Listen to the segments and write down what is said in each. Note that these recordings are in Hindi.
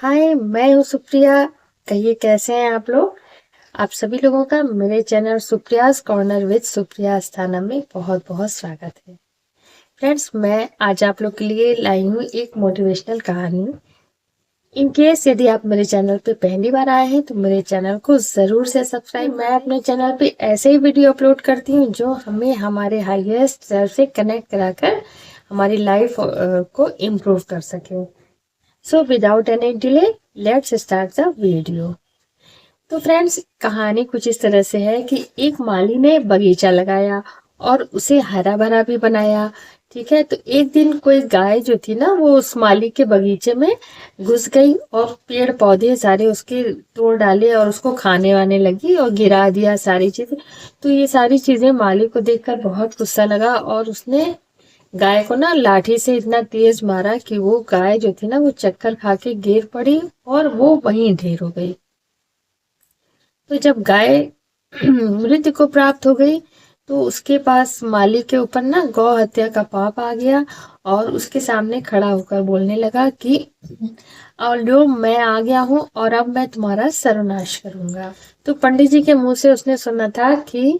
हाय, मैं हूँ सुप्रिया। कहिए कैसे हैं आप लोग। आप सभी लोगों का मेरे channel Supriya's corner with Supriya Asthana में बहुत बहुत स्वागत है। फ्रेंड्स, मैं आज आप लोग के लिए लाई हूँ एक मोटिवेशनल कहानी। इन केस यदि आप मेरे चैनल पे पहली बार आए हैं तो मेरे चैनल को जरूर से सब्सक्राइब। मैं अपने चैनल पे ऐसे ही वीडियो अपलोड करती हूँ जो हमें हमारे हाईएस्ट सेल्फ से कनेक्ट कराकर हमारी लाइफ को इम्प्रूव कर सके। So without any delay let's start the video. तो फ्रेंड्स, कहानी कुछ इस तरह से है कि एक माली ने बगीचा लगाया और उसे हरा भरा भी बनाया। ठीक है, तो एक दिन कोई गाय जो थी ना वो उस माली के बगीचे में घुस गई और पेड़ पौधे सारे उसके तोड़ डाले और उसको खाने वाने लगी और गिरा दिया सारी चीजें। तो ये सारी चीजें माली को देखकर बहुत गुस्सा लगा और उसने गाय को ना लाठी से इतना तेज मारा कि वो गाय जो थी ना वो चक्कर खा के गिर पड़ी और वो वहीं ढेर हो गई। तो जब गाय मृत्यु को प्राप्त हो गई तो उसके पास मालिक के ऊपर ना गौ हत्या का पाप आ गया और उसके सामने खड़ा होकर बोलने लगा कि और लो, मैं आ गया हूँ और अब मैं तुम्हारा सर्वनाश करूंगा। तो पंडित जी के मुंह से उसने सुना था कि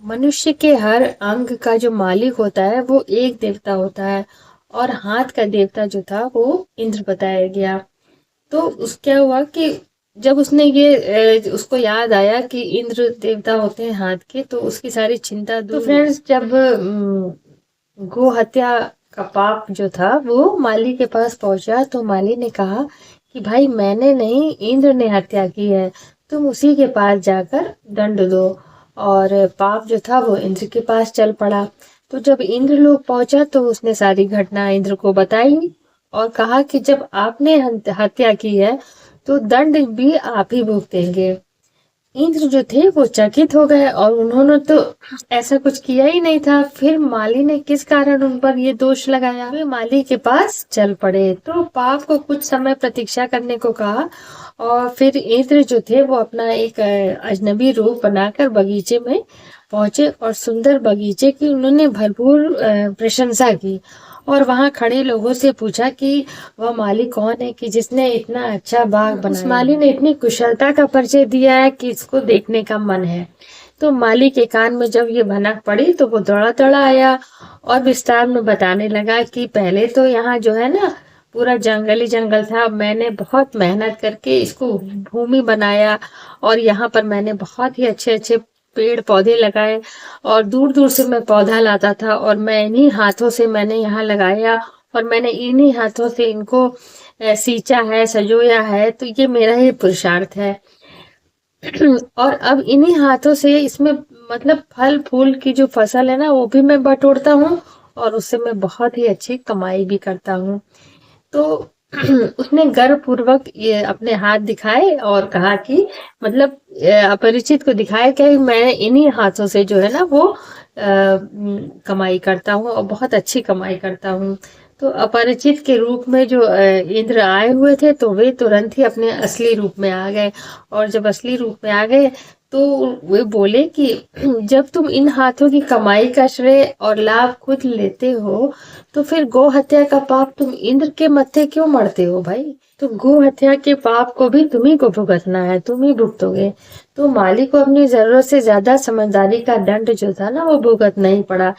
मनुष्य के हर अंग का जो मालिक होता है वो एक देवता होता है और हाथ का देवता जो था वो इंद्र बताया गया। तो उस क्या हुआ कि जब उसने ये उसको याद आया कि इंद्र देवता होते हैं हाथ के, तो उसकी सारी चिंता दूर। तो फ्रेंड्स, जब गो हत्या का पाप जो था वो माली के पास पहुंचा तो माली ने कहा कि भाई, मैंने नहीं, इंद्र ने हत्या की है, तुम उसी के पास जाकर दंड दो। और पाप जो था वो इंद्र के पास चल पड़ा। तो जब इंद्र लोग पहुंचा तो उसने सारी घटना इंद्र को बताई और कहा कि जब आपने हत्या की है तो दंड भी आप ही भुगतेंगे। इंद्र जो थे वो चकित हो गए और उन्होंने तो ऐसा कुछ किया ही नहीं था। फिर माली ने किस कारण उन पर ये दोष लगाया। वे माली के पास चल पड़े तो पाप को कुछ समय प्रतीक्षा करने को कहा और फिर इंद्र जो थे वो अपना एक अजनबी रूप बनाकर बगीचे में पहुंचे और सुंदर बगीचे की उन्होंने भरपूर प्रशंसा की और वहां खड़े लोगों से पूछा कि वह माली कौन है कि जिसने इतना अच्छा बाग बनाया। उस माली ने इतनी कुशलता का परिचय दिया है कि इसको देखने का मन है। तो माली के कान में जब ये भनक पड़ी तो वो दौड़ा दौड़ा आया और विस्तार में बताने लगा कि पहले तो यहाँ जो है ना पूरा जंगल ही जंगल था। मैंने बहुत मेहनत करके इसको भूमि बनाया और यहाँ पर मैंने बहुत ही अच्छे अच्छे पेड़ पौधे लगाए और दूर दूर से मैं पौधा लाता था और मैं इन्हीं हाथों से मैंने यहाँ लगाया और मैंने इन्हीं हाथों से इनको सींचा है, सजोया है। तो ये मेरा ही पुरुषार्थ है और अब इन्हीं हाथों से इसमें मतलब फल फूल की जो फसल है ना वो भी मैं बटोरता हूँ और उससे मैं बहुत ही अच्छी कमाई भी करता हूँ। तो उसने गर्व पूर्वक ये अपने हाथ दिखाए और कहा कि मतलब अपरिचित को दिखाया कि मैं इन्हीं हाथों से जो है ना वो कमाई करता हूँ और बहुत अच्छी कमाई करता हूँ। तो अपरिचित के रूप में जो इंद्र आए हुए थे तो वे तुरंत ही अपने असली रूप में आ गए और जब असली रूप में आ गए तो वे बोले कि जब तुम इन हाथों की कमाई का श्रेय और लाभ खुद लेते हो तो फिर गौ हत्या का पाप तुम इंद्र के मत्थे क्यों मरते हो भाई। तो गौ हत्या के पाप को भी तुम्ही को भुगतना है, तुम ही भुगतोगे। तो माली को अपनी जरूरत से ज्यादा समझदारी का दंड जो था ना वो भुगतना ही पड़ा।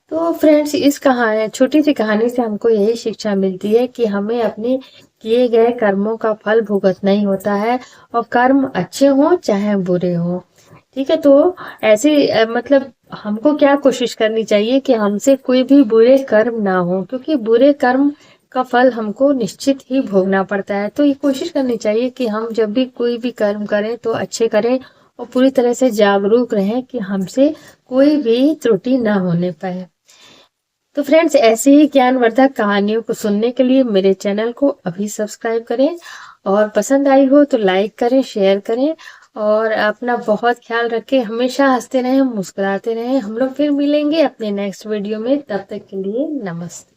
तो फ्रेंड्स, इस कहानी, छोटी सी कहानी से हमको यही शिक्षा मिलती है कि हमें अपने किए गए कर्मों का फल भुगतना ही होता है और कर्म अच्छे हों चाहे बुरे हों। ठीक है, तो ऐसे मतलब हमको क्या कोशिश करनी चाहिए कि हमसे कोई भी बुरे कर्म ना हो, क्योंकि बुरे कर्म का फल हमको निश्चित ही भोगना पड़ता है। तो ये कोशिश करनी चाहिए कि हम जब भी कोई भी कर्म करें तो अच्छे करें और पूरी तरह से जागरूक रहें कि हमसे कोई भी त्रुटि ना होने पाए। तो फ्रेंड्स, ऐसे ही ज्ञानवर्धक कहानियों को सुनने के लिए मेरे चैनल को अभी सब्सक्राइब करें और पसंद आई हो तो लाइक करें, शेयर करें और अपना बहुत ख्याल रखें। हमेशा हंसते रहें, मुस्कुराते रहें। हम लोग फिर मिलेंगे अपने नेक्स्ट वीडियो में। तब तक के लिए नमस्ते।